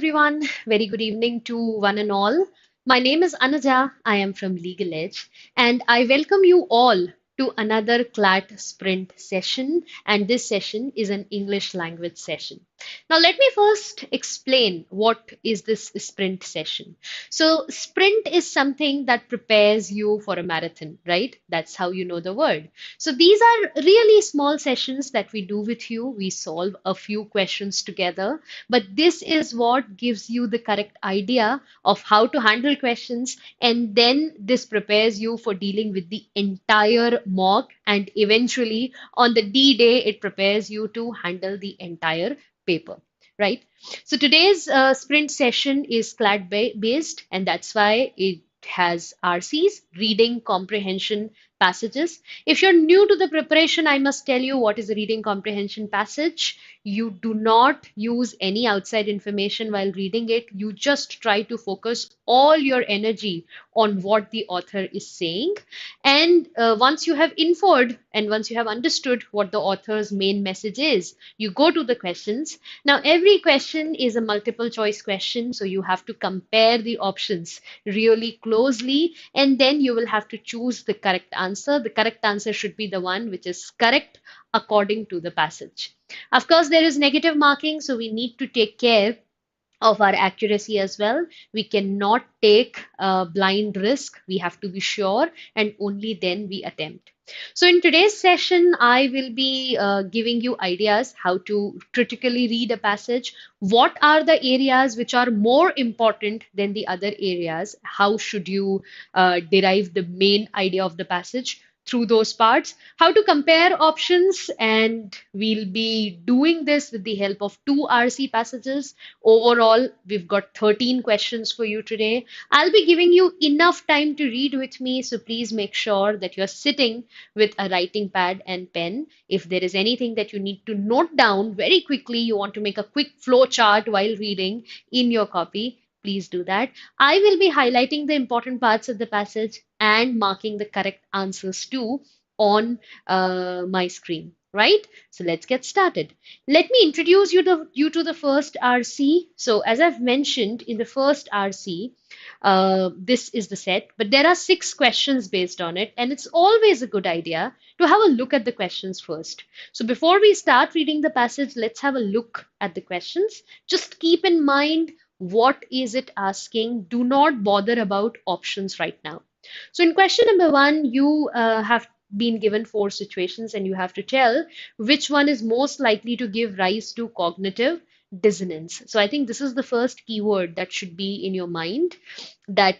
everyone. Very good evening to one and all. My name is Anuja. I am from LegalEdge, and I welcome you all to another CLAT sprint session. And this session is an English language session. Now, let me first explain what is this sprint session. So, sprint is something that prepares you for a marathon, right? That's how you know the word. So these are really small sessions that we do with you. We solve a few questions together, but this is what gives you the correct idea of how to handle questions, and then this prepares you for dealing with the entire mock, and eventually on the D day, it prepares you to handle the entire paper. Right. So today's sprint session is CLAT based, and that's why it has RCs, reading comprehension passages. If you're new to the preparation, I must tell you what is a reading comprehension passage. You do not use any outside information while reading it. You just try to focus all your energy on what the author is saying. And once you have inferred and once you have understood what the author's main message is, you go to the questions. Now, every question is a multiple choice question, so you have to compare the options really closely, and then you will have to choose the correct answer. The correct answer should be the one which is correct according to the passage. Of course, there is negative marking, so we need to take care of our accuracy as well. We cannot take a blind risk. We have to be sure, and only then we attempt. So in today's session, I will be giving you ideas how to critically read a passage. What are the areas which are more important than the other areas? How should you derive the main idea of the passage through those parts? How to compare options, and we'll be doing this with the help of two RC passages. Overall, we've got 13 questions for you today. I'll be giving you enough time to read with me, so please make sure that you're sitting with a writing pad and pen. If there is anything that you need to note down very quickly, you want to make a quick flow chart while reading in your copy, please do that. I will be highlighting the important parts of the passage and marking the correct answers too on my screen, right? So let's get started. Let me introduce you to the first RC. So as I've mentioned in the first RC, this is the set, but there are 6 questions based on it, and it's always a good idea to have a look at the questions first. So before we start reading the passage, let's have a look at the questions. Just keep in mind what is it asking. Do not bother about options right now. So in question number 1, you have been given 4 situations, and you have to tell which one is most likely to give rise to cognitive dissonance. So I think this is the first keyword that should be in your mind, that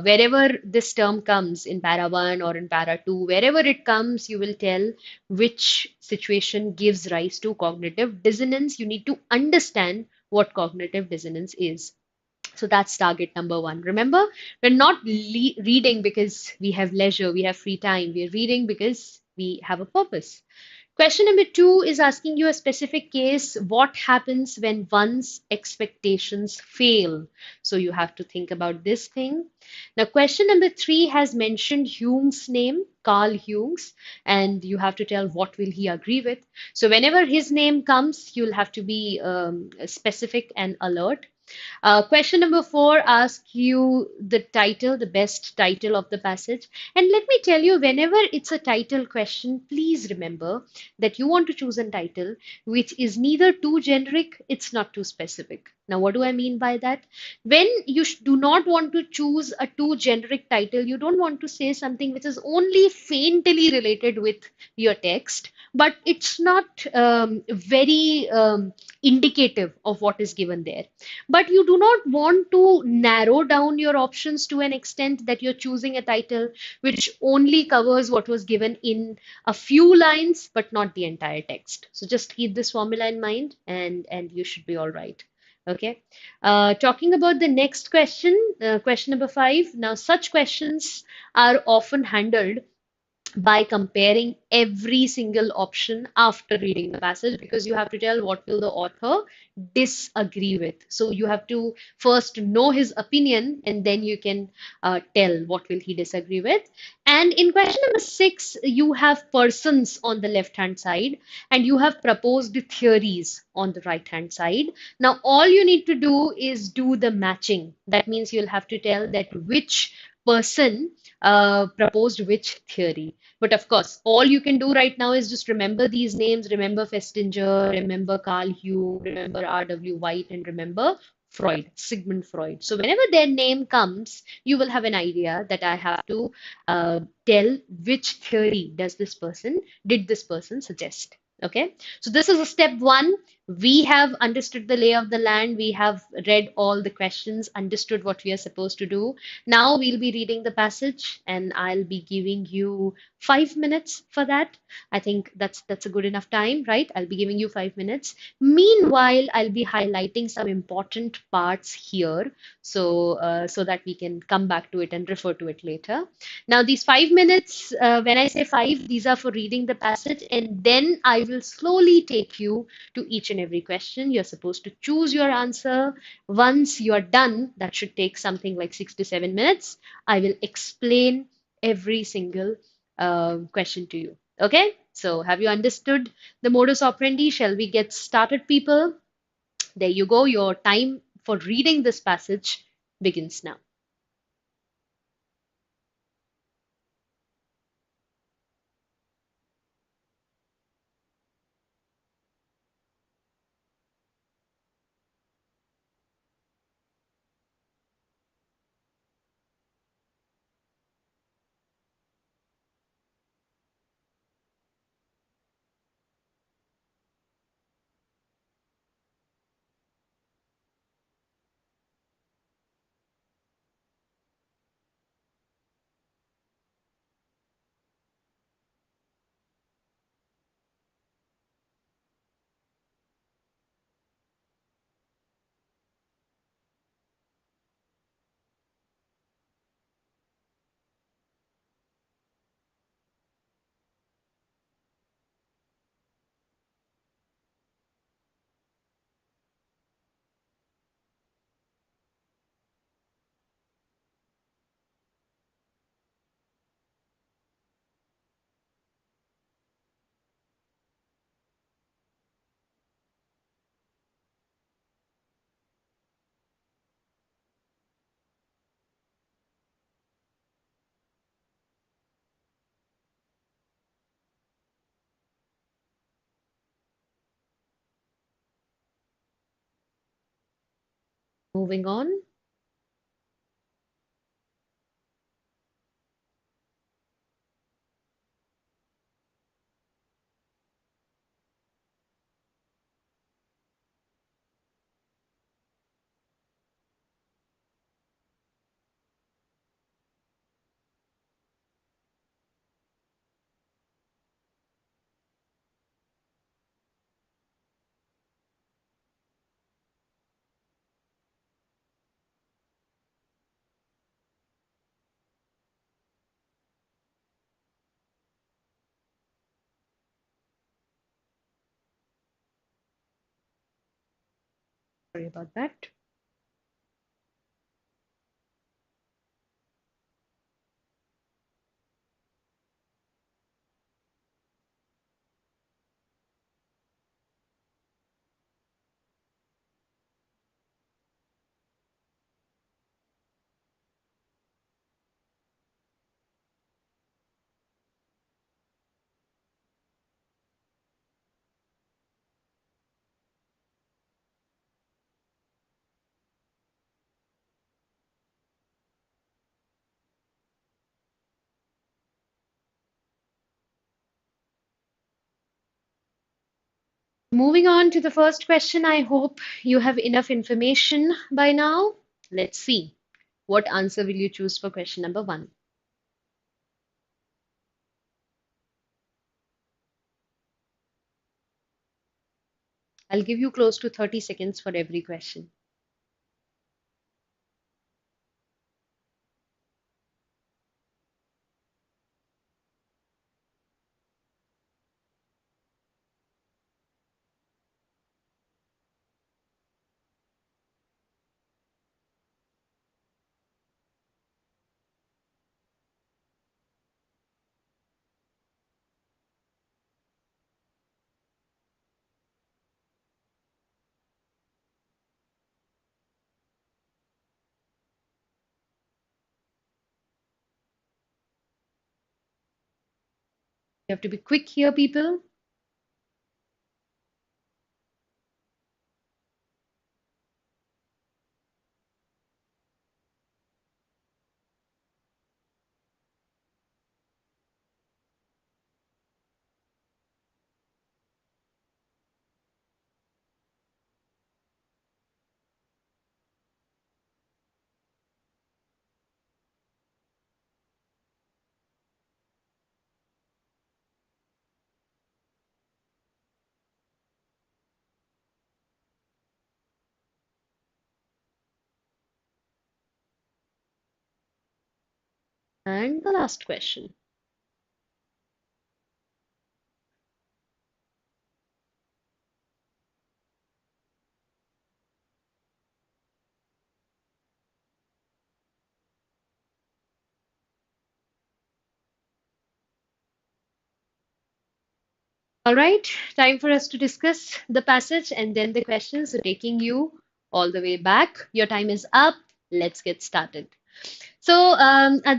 wherever this term comes in para 1 or in para 2, wherever it comes, you will tell which situation gives rise to cognitive dissonance. You need to understand what cognitive dissonance is. So that's target number 1. Remember, we're not reading because we have leisure, we have free time. We're reading because we have a purpose. Question number 2 is asking you a specific case. What happens when one's expectations fail? So you have to think about this thing. Now, question number 3 has mentioned Jung's name, Carl Jung's, and you have to tell what will he agree with. So whenever his name comes, you'll have to be specific and alert. Question number 4 asks you the title, the best title of the passage. And let me tell you, whenever it's a title question, please remember that you want to choose a title which is neither too generic, it's not too specific. Now, what do I mean by that? When you do not want to choose a too generic title, you don't want to say something which is only faintly related with your text, but it's not very indicative of what is given there. But you do not want to narrow down your options to an extent that you're choosing a title which only covers what was given in a few lines, but not the entire text. So just keep this formula in mind, and you should be all right. Okay. Talking about the next question, question number 5. Now, such questions are often handled by comparing every single option after reading the passage, because you have to tell what will the author disagree with. So you have to first know his opinion, and then you can tell what will he disagree with. And in question number 6, you have persons on the left hand side, and you have proposed theories on the right hand side. Now all you need to do is do the matching. That means you'll have to tell that which person proposed which theory. But of course, all you can do right now is just remember these names, remember Festinger, remember Carl Jung, remember R.W. White, and remember Freud, Sigmund Freud. So whenever their name comes, you will have an idea that I have to tell which theory did this person suggest. Okay, so this is a step one. We have understood the lay of the land. We have read all the questions, understood what we are supposed to do. Now we'll be reading the passage, and I'll be giving you 5 minutes for that. I think that's a good enough time, right? I'll be giving you 5 minutes. Meanwhile, I'll be highlighting some important parts here, so that we can come back to it and refer to it later. Now, these 5 minutes, when I say five, these are for reading the passage, and then I will slowly take you to each and every question. You're supposed to choose your answer. Once you're done, that should take something like 6 to 7 minutes. I will explain every single question to you. Okay? So, have you understood the modus operandi? Shall we get started, people? There you go. Your time for reading this passage begins now. Moving on. Sorry about that. Moving on to the first question, I hope you have enough information by now. Let's see. What answer will you choose for question number one? I'll give you close to 30 seconds for every question. You have to be quick here, people. And the last question. All right, time for us to discuss the passage and then the questions. So, taking you all the way back. Your time is up. Let's get started. So,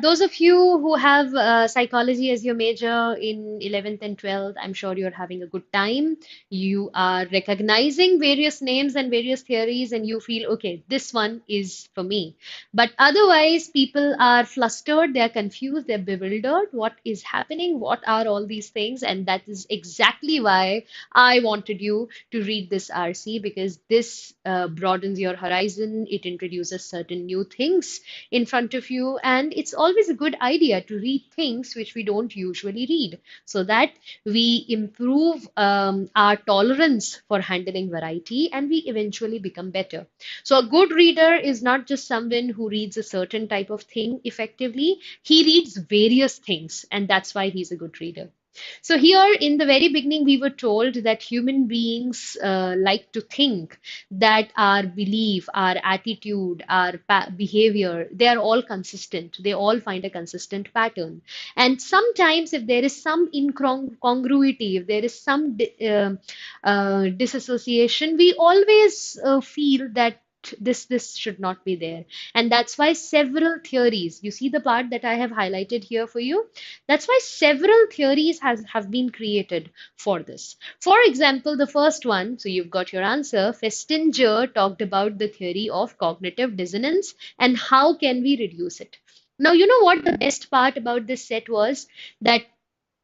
those of you who have psychology as your major in 11th and 12th, I'm sure you're having a good time. You are recognizing various names and various theories, and you feel, okay, this one is for me. But otherwise, people are flustered, they're confused, they're bewildered. What is happening? What are all these things? And that is exactly why I wanted you to read this RC, because this broadens your horizon. It introduces certain new things in front of you. And it's always a good idea to read things which we don't usually read so that we improve our tolerance for handling variety and we eventually become better. So, a good reader is not just someone who reads a certain type of thing effectively, he reads various things, and that's why he's a good reader. So, here in the very beginning, we were told that human beings like to think that our belief, our attitude, our behavior, they are all consistent. They all find a consistent pattern. And sometimes, if there is some incongruity, if there is some disassociation, we always feel that this should not be there. And that's why several theories, you see the part that I have highlighted here for you, that's why several theories have been created for this. For example, the first one, so you've got your answer. Festinger talked about the theory of cognitive dissonance and how can we reduce it. Now, you know what the best part about this set was? That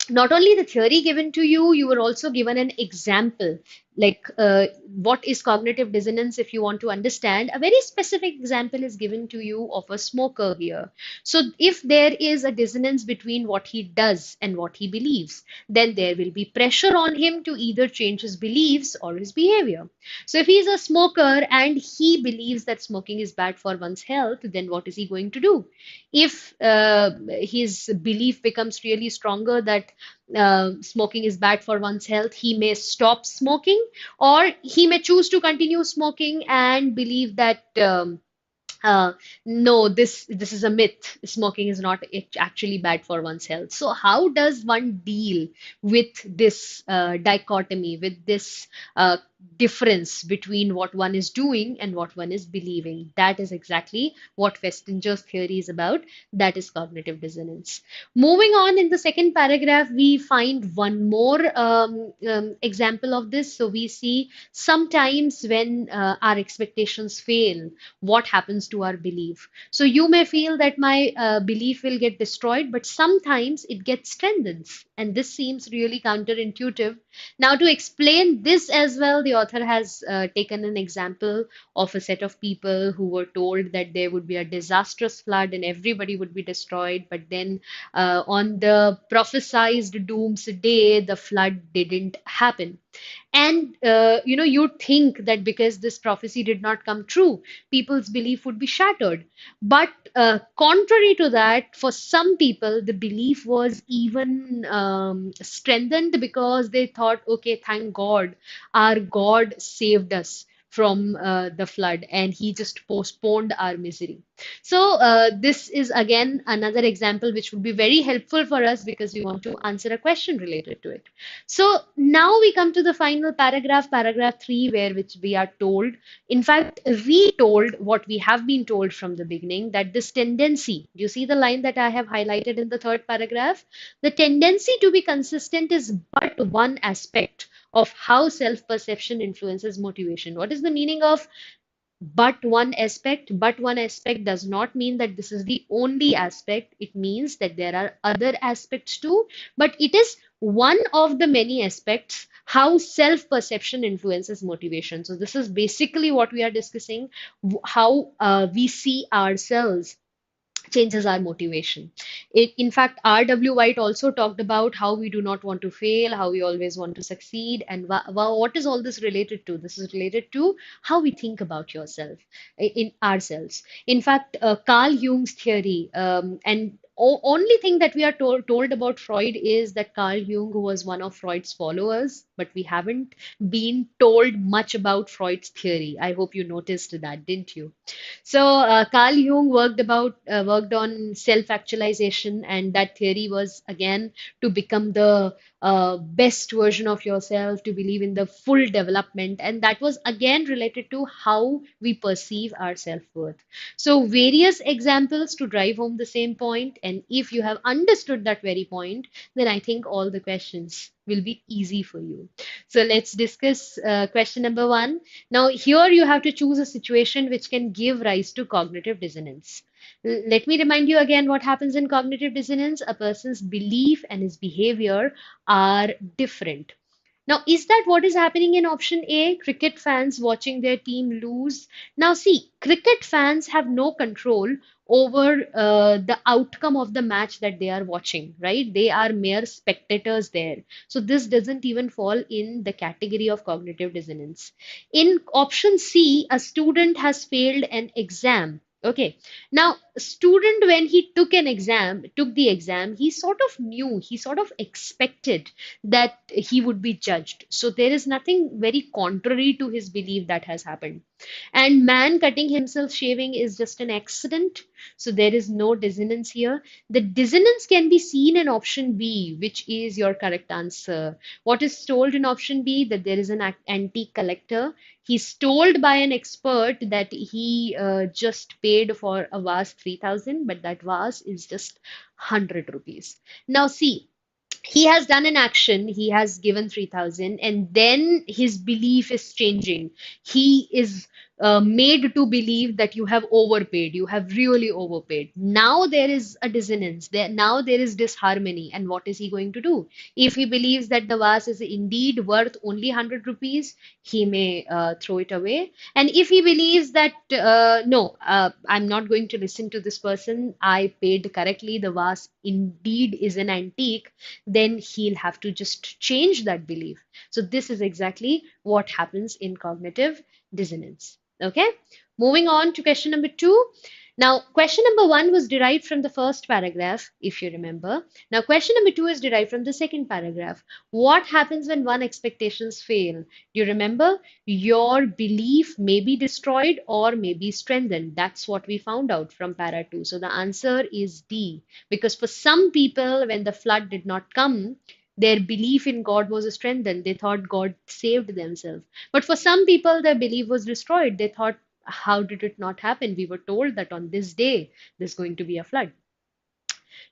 not only the theory given to you, you were also given an example. Like, what is cognitive dissonance? If you want to understand, a very specific example is given to you of a smoker here. So, if there is a dissonance between what he does and what he believes, then there will be pressure on him to either change his beliefs or his behavior. So, if he's a smoker and he believes that smoking is bad for one's health, then what is he going to do? If his belief becomes really stronger that smoking is bad for one's health, he may stop smoking, or he may choose to continue smoking and believe that uh, no, this is a myth. Smoking is not actually bad for one's health. So how does one deal with this dichotomy, with this difference between what one is doing and what one is believing? That is exactly what Festinger's theory is about. That is cognitive dissonance. Moving on, in the second paragraph, we find one more example of this. So we see sometimes when our expectations fail, what happens to our belief. So you may feel that my belief will get destroyed, but sometimes it gets strengthened. And this seems really counterintuitive. Now, to explain this as well, the author has taken an example of a set of people who were told that there would be a disastrous flood and everybody would be destroyed. But then, on the prophesized doomsday, the flood didn't happen. And you think that because this prophecy did not come true, people's belief would be shattered. But contrary to that, for some people, the belief was even strengthened because they thought, okay, thank God, our God saved us from the flood and he just postponed our misery. So, this is again another example which would be very helpful for us because we want to answer a question related to it. So, now we come to the final paragraph, paragraph 3, where which we are told, in fact, retold what we have been told from the beginning, that this tendency, do you see the line that I have highlighted in the third paragraph? The tendency to be consistent is but one aspect of how self-perception influences motivation. What is the meaning of but one aspect does not mean that this is the only aspect. It means that there are other aspects too, but it is one of the many aspects how self perception influences motivation. So, this is basically what we are discussing, how we see ourselves changes our motivation. In fact, R.W. White also talked about how we do not want to fail, how we always want to succeed, and what is all this related to? This is related to how we think about yourself, in ourselves. In fact, Carl Jung's theory, and only thing that we are told about Freud is that Carl Jung was one of Freud's followers, but we haven't been told much about Freud's theory. I hope you noticed that, didn't you? So Carl Jung worked on self-actualization, and that theory was again to become the best version of yourself, to believe in the full development, and that was again related to how we perceive our self-worth. So various examples to drive home the same point, and if you have understood that very point, then I think all the questions will be easy for you. So let's discuss question number one. Now, here you have to choose a situation which can give rise to cognitive dissonance. Let me remind you again what happens in cognitive dissonance. A person's belief and his behavior are different. Now, is that what is happening in option A? Cricket fans watching their team lose. Now, see, cricket fans have no control over the outcome of the match that they are watching, right? They are mere spectators there. So, this doesn't even fall in the category of cognitive dissonance. In option C, a student has failed an exam. Okay. Now, student, when he took the exam, he sort of knew, he sort of expected that he would be judged. So there is nothing very contrary to his belief that has happened. And man cutting himself shaving is just an accident. So there is no dissonance here. The dissonance can be seen in option B, which is your correct answer. What is told in option B? That there is an antique collector. He's told by an expert that he just paid for a vase 3,000, but that vase is just 100 rupees. Now, see, he has done an action, he has given 3,000, and then his belief is changing. He is made to believe that you have overpaid, you have really overpaid. Now there is a dissonance, now there is disharmony. And what is he going to do? If he believes that the vase is indeed worth only 100 rupees, he may throw it away. And if he believes that, no, I'm not going to listen to this person, I paid correctly, the vase indeed is an antique, then he'll have to just change that belief. So, this is exactly what happens in cognitive dissonance. Okay, moving on to question number two. Now, question number one was derived from the first paragraph, if you remember. Now, question number two is derived from the second paragraph. What happens when one expectations fail? Do you remember? Your belief may be destroyed or may be strengthened. That's what we found out from para 2. So the answer is D. Because for some people, when the flood did not come, their belief in God was strengthened. They thought God saved themselves. But for some people, their belief was destroyed. They thought, how did it not happen? We were told that on this day, there's going to be a flood.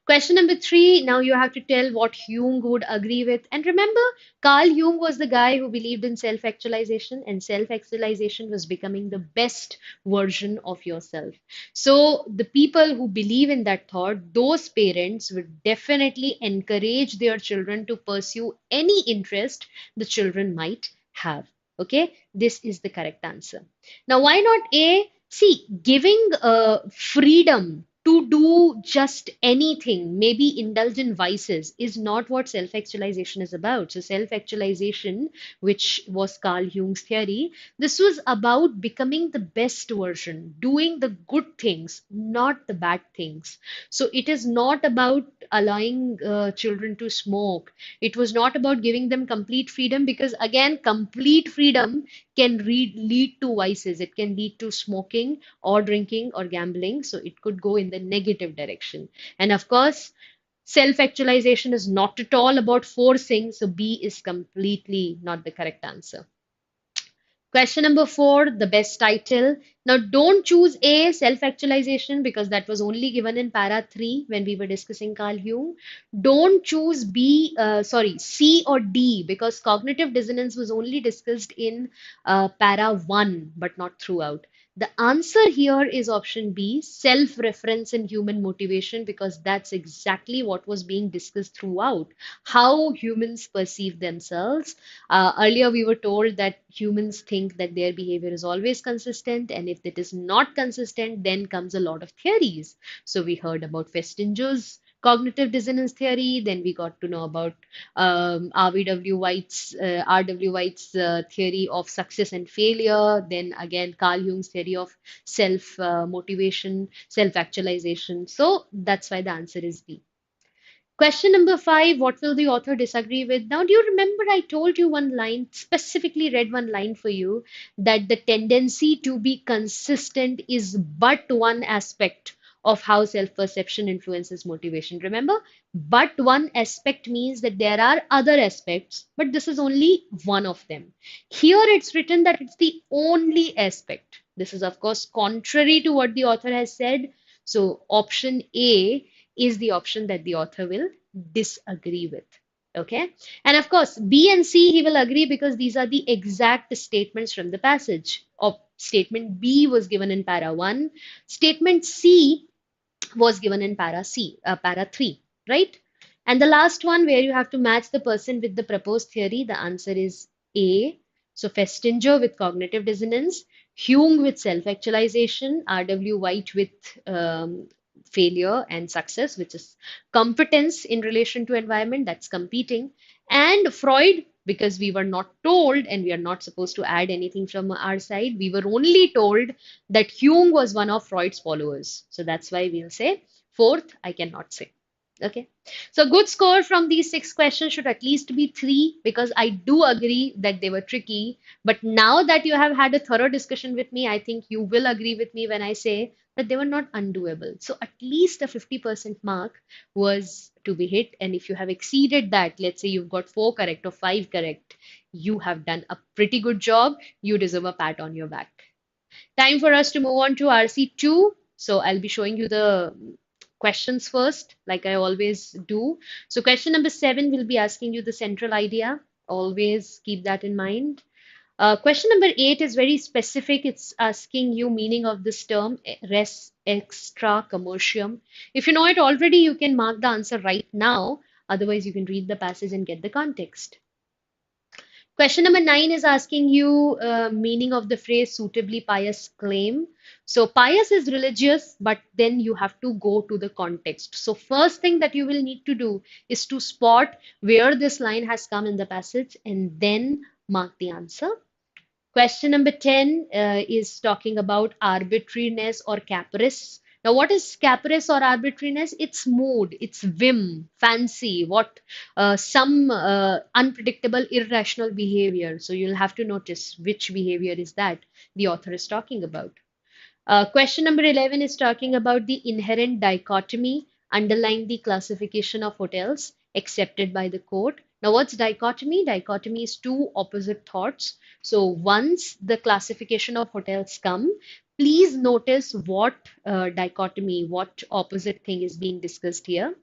Question number three, now you have to tell what Jung would agree with. And remember, Carl Jung was the guy who believed in self actualization, and self actualization was becoming the best version of yourself. So, the people who believe in that thought, those parents would definitely encourage their children to pursue any interest the children might have. Okay, this is the correct answer. Now, why not A? See, giving freedom to do just anything, maybe indulge in vices, is not what self actualization is about. So, self actualization, which was Carl Jung's theory, this was about becoming the best version, doing the good things, not the bad things. So, it is not about allowing children to smoke. It was not about giving them complete freedom, because, again, complete freedom can lead to vices. It can lead to smoking or drinking or gambling. So it could go in the negative direction. And of course, self-actualization is not at all about forcing. So B is completely not the correct answer. Question number four, the best title. Now, don't choose A, self-actualization, because that was only given in para 3 when we were discussing Carl Jung. Don't choose B, sorry, C or D, because cognitive dissonance was only discussed in para 1, but not throughout. The answer here is option B, self-reference and human motivation, because that's exactly what was being discussed throughout. How humans perceive themselves. Earlier, we were told that humans think that their behavior is always consistent, and if it is not consistent, then comes a lot of theories. So, we heard about Festinger's cognitive dissonance theory, then we got to know about R.W. White's theory of success and failure, then again, Carl Jung's theory of self motivation, self actualization. So, that's why the answer is D. Question number five, what will the author disagree with? Now, do you remember I told you one line, specifically read one line for you, that the tendency to be consistent is but one aspect of how self-perception influences motivation. Remember, but one aspect means that there are other aspects, but this is only one of them. Here it's written that it's the only aspect. This is, of course, contrary to what the author has said. So, option A is the option that the author will disagree with. Okay. And of course, B and C he will agree because these are the exact statements from the passage. Of statement B was given in para 1. Statement C was given in para 3, right? And the last one where you have to match the person with the proposed theory, the answer is A. So Festinger with cognitive dissonance, Hume with self-actualization, R.W. White with failure and success, which is competence in relation to environment, that's competing, and Freud, because we were not told and we are not supposed to add anything from our side, we were only told that Jung was one of Freud's followers. So that's why we'll say fourth, I cannot say. Okay. So good score from these six questions should at least be three because I do agree that they were tricky. But now that you have had a thorough discussion with me, I think you will agree with me when I say that they were not undoable. So at least a 50% mark was to be hit. And if you have exceeded that, let's say you've got four correct or five correct, you have done a pretty good job. You deserve a pat on your back. Time for us to move on to RC2. So I'll be showing you the questions first, like I always do. So question number 7 will be asking you the central idea. Always keep that in mind. Question number 8 is very specific. It's asking you meaning of this term, res extra commercium. If you know it already, you can mark the answer right now. Otherwise, you can read the passage and get the context. Question number 9 is asking you meaning of the phrase suitably pious claim. So pious is religious, but then you have to go to the context. So first thing that you will need to do is to spot where this line has come in the passage and then mark the answer. Question number 10 is talking about arbitrariness or caprice. Now, what is caprice or arbitrariness? It's mood, it's whim, fancy, what some unpredictable, irrational behavior. So you'll have to notice which behavior is that the author is talking about. Question number 11 is talking about the inherent dichotomy underlying the classification of hotels accepted by the court. Now, what's dichotomy? Dichotomy is two opposite thoughts. So, once the classification of hotels come, please notice what dichotomy, what opposite thing is being discussed here.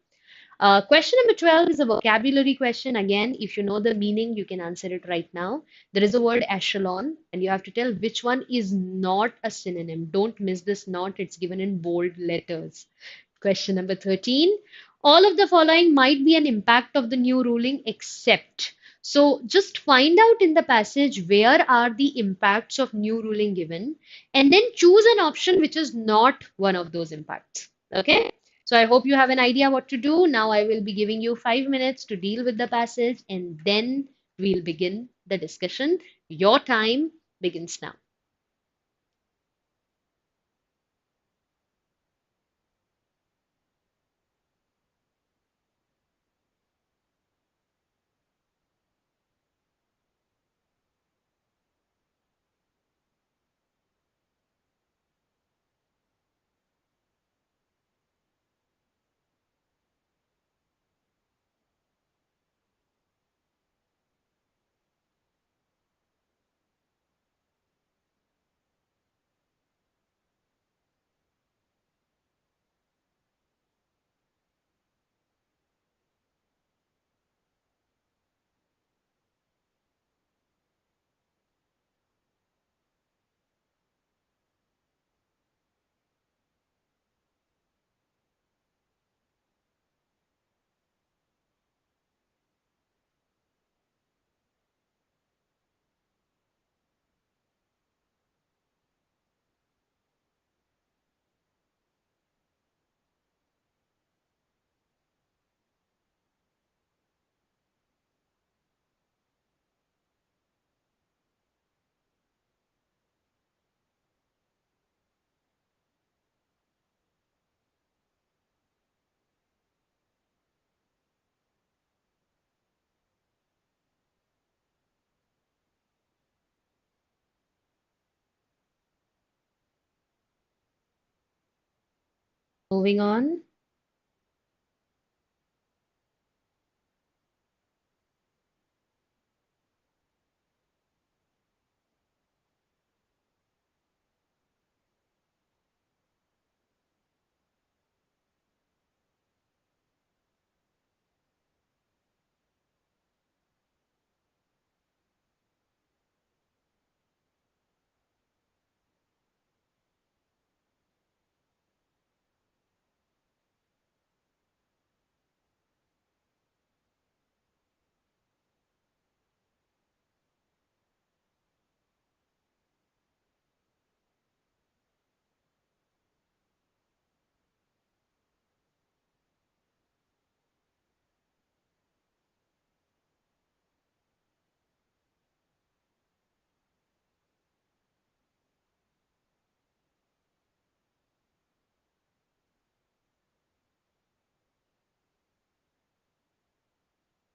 Question number 12 is a vocabulary question. Again, if you know the meaning, you can answer it right now. There is a word echelon, and you have to tell which one is not a synonym. Don't miss this not, it's given in bold letters. Question number 13. All of the following might be an impact of the new ruling except. So just find out in the passage where are the impacts of new ruling given and then choose an option which is not one of those impacts. Okay. So I hope you have an idea what to do. Now I will be giving you 5 minutes to deal with the passage and then we'll begin the discussion. Your time begins now. Moving on.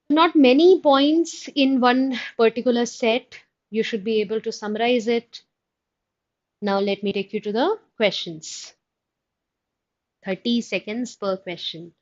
Not many points in one particular set. You should be able to summarize it. Now let me take you to the questions. 30 seconds per question.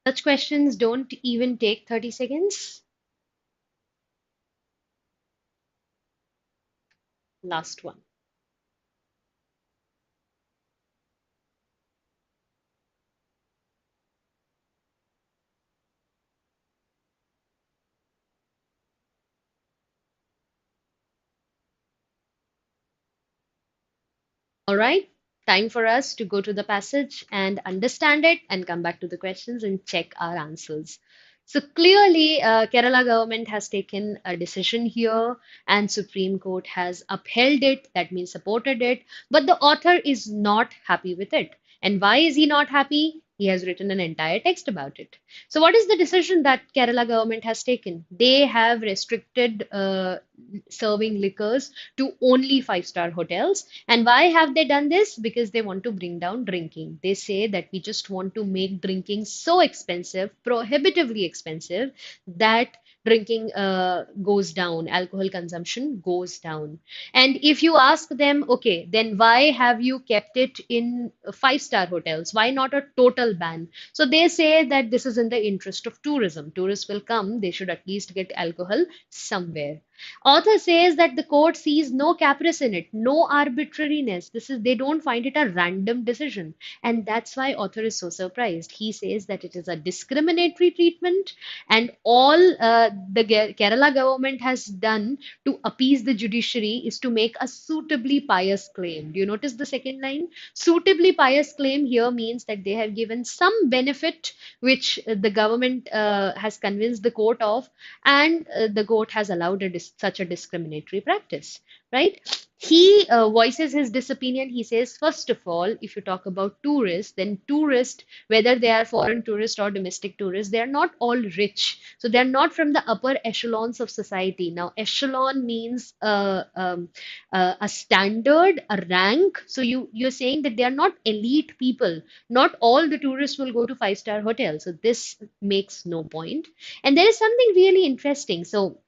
Such questions don't even take 30 seconds. Last one. All right, time for us to go to the passage and understand it and come back to the questions and check our answers. So clearly, Kerala government has taken a decision here and Supreme Court has upheld it, that means supported it, but the author is not happy with it. And why is he not happy? He has written an entire text about it. So what is the decision that Kerala government has taken? They have restricted serving liquors to only five-star hotels. And why have they done this? Because they want to bring down drinking. They say that we just want to make drinking so expensive, prohibitively expensive, that drinking goes down, alcohol consumption goes down. And if you ask them, okay, then why have you kept it in five-star hotels? Why not a total ban? So they say that this is in the interest of tourism. Tourists will come, they should at least get alcohol somewhere. Author says that the court sees no caprice in it, no arbitrariness. This is they don't find it a random decision, and that's why author is so surprised. He says that it is a discriminatory treatment, and all the Kerala government has done to appease the judiciary is to make a suitably pious claim. Do you notice the second line? Suitably pious claim here means that they have given some benefit which the government has convinced the court of, and the court has allowed a such a discriminatory practice, right? He voices his disopinion. He says, first of all, if you talk about tourists, then tourists, whether they are foreign tourists or domestic tourists, they are not all rich. So they're not from the upper echelons of society. Now, echelon means a standard, a rank. So you're saying that they are not elite people. Not all the tourists will go to five-star hotels. So this makes no point. And there is something really interesting. So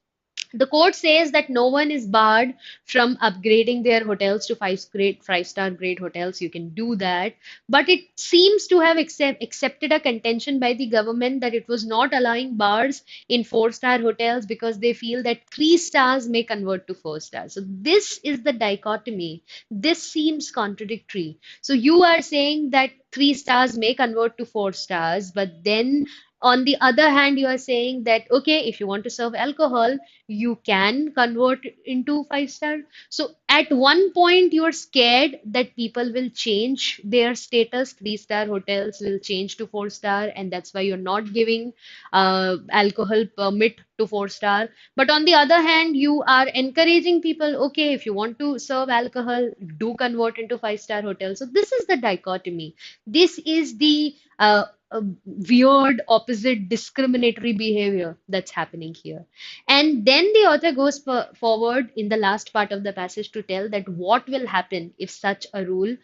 the court says that no one is barred from upgrading their hotels to five-star grade hotels. You can do that, but it seems to have accepted a contention by the government that it was not allowing bars in four-star hotels because they feel that three stars may convert to four stars. So this is the dichotomy. This seems contradictory. So you are saying that three stars may convert to four stars, but then on the other hand, you are saying that, okay, if you want to serve alcohol, you can convert into five star. So at one point, you're scared that people will change their status. Three-star hotels will change to four-star, and that's why you're not giving alcohol permit to four-star. But on the other hand, you are encouraging people, okay, if you want to serve alcohol, do convert into five-star hotels. So this is the dichotomy. This is the weird, opposite, discriminatory behavior that's happening here. And then the author goes forward in the last part of the passage to tell that what will happen if such a rule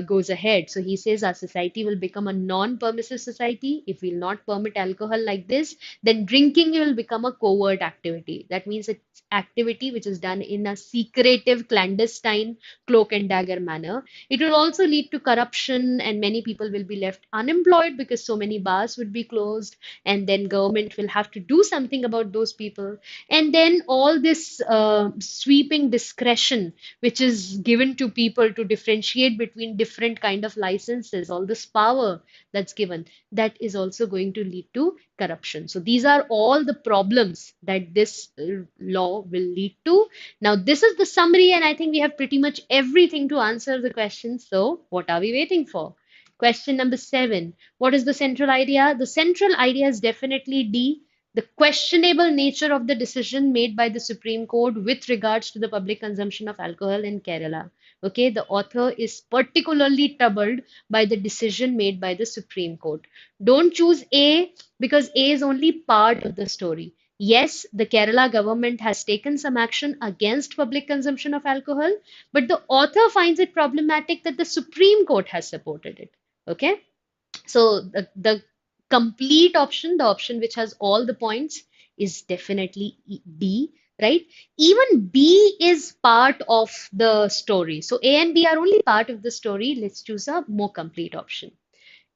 goes ahead. So he says our society will become a non-permissive society. If we'll not permit alcohol like this, then drinking will become a covert activity. That means it's activity which is done in a secretive, clandestine, cloak and dagger manner. It will also lead to corruption, and many people will be left unemployed because so many bars would be closed, and then government will have to do something about those people. And then all this sweeping discretion which is given to people to differentiate between different kind of licenses, all this power that's given, that is also going to lead to corruption. So these are all the problems that this law will lead to. Now this is the summary, and I think we have pretty much everything to answer the question. So what are we waiting for? Question number 7. What is the central idea? The central idea is definitely D, the questionable nature of the decision made by the Supreme Court with regards to the public consumption of alcohol in Kerala. Okay, the author is particularly troubled by the decision made by the Supreme Court. Don't choose A because A is only part of the story. Yes, the Kerala government has taken some action against public consumption of alcohol, but the author finds it problematic that the Supreme Court has supported it. Okay, so the complete option, the option which has all the points, is definitely D, right? Even B is part of the story. So A and B are only part of the story. Let's choose a more complete option.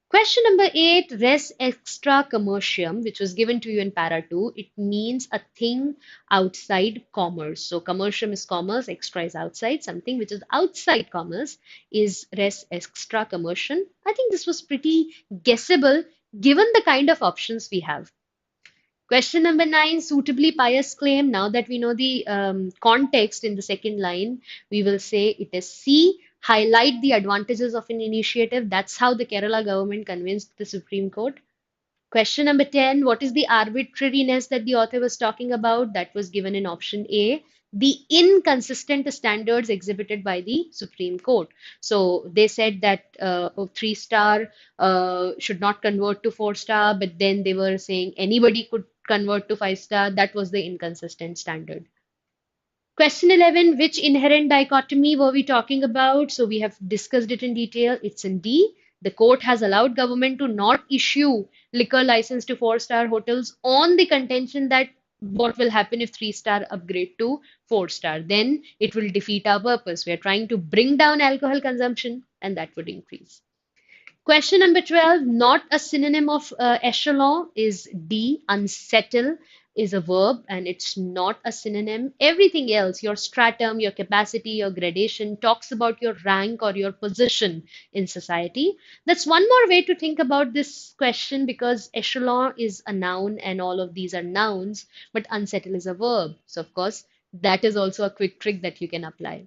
Question number 8, res extra commercium, which was given to you in para 2, it means a thing outside commerce. So commercium is commerce, extra is outside. Something which is outside commerce is res extra commercium. I think this was pretty guessable given the kind of options we have. Question number 9, suitably pious claim. Now that we know the context in the second line, we will say it is C. Highlight the advantages of an initiative. That's how the Kerala government convinced the Supreme Court. Question number 10, what is the arbitrariness that the author was talking about? That was given in option A, the inconsistent standards exhibited by the Supreme Court. So they said that three-star should not convert to four-star, but then they were saying anybody could convert to five-star. That was the inconsistent standard. Question 11, which inherent dichotomy were we talking about? So we have discussed it in detail. It's in D. The court has allowed government to not issue liquor license to four-star hotels on the contention that what will happen if three-star upgrade to four-star? Then it will defeat our purpose. We are trying to bring down alcohol consumption, and that would increase. Question number 12, not a synonym of echelon is D. Unsettle is a verb and it's not a synonym. Everything else, your stratum, your capacity, your gradation, talks about your rank or your position in society. That's one more way to think about this question because echelon is a noun and all of these are nouns, but unsettle is a verb. So, of course, that is also a quick trick that you can apply.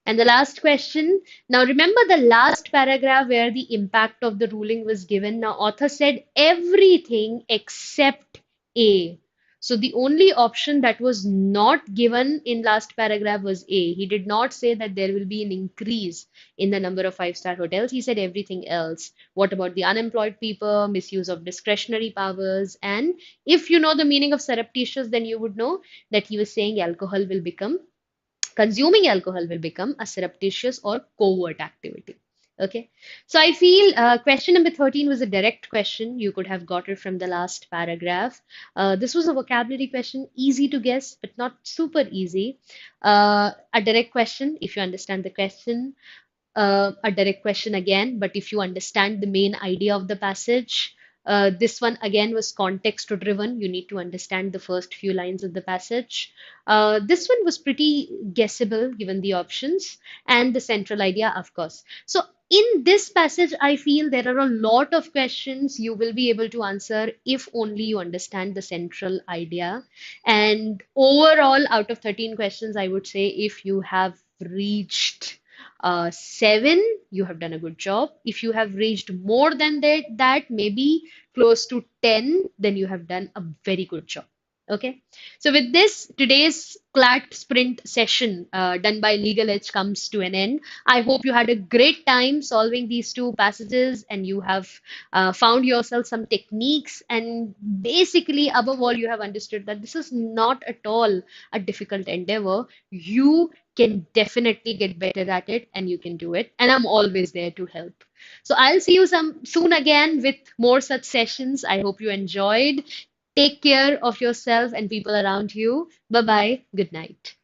And the last question. Now, remember the last paragraph where the impact of the ruling was given. Now, author said everything except A. So the only option that was not given in last paragraph was A. He did not say that there will be an increase in the number of five-star hotels. He said everything else. What about the unemployed people, misuse of discretionary powers? And if you know the meaning of surreptitious, then you would know that he was saying alcohol will become consuming alcohol will become a surreptitious or covert activity. Okay, so I feel question number 13 was a direct question. You could have got it from the last paragraph. This was a vocabulary question, easy to guess, but not super easy. A direct question, if you understand the question, a direct question again, but if you understand the main idea of the passage, this one again was context driven. You need to understand the first few lines of the passage. This one was pretty guessable given the options and the central idea, of course. So, in this passage, I feel there are a lot of questions you will be able to answer if only you understand the central idea. And overall, out of 13 questions, I would say if you have reached seven, you have done a good job. If you have reached more than that, maybe close to 10, then you have done a very good job. Okay. So with this, today's CLAT sprint session done by LegalEdge comes to an end. I hope you had a great time solving these two passages and you have found yourself some techniques. And basically, above all, you have understood that this is not at all a difficult endeavor. You can definitely get better at it and you can do it. And I'm always there to help. So I'll see you some soon again with more such sessions. I hope you enjoyed. Take care of yourself and people around you. Bye bye. Good night.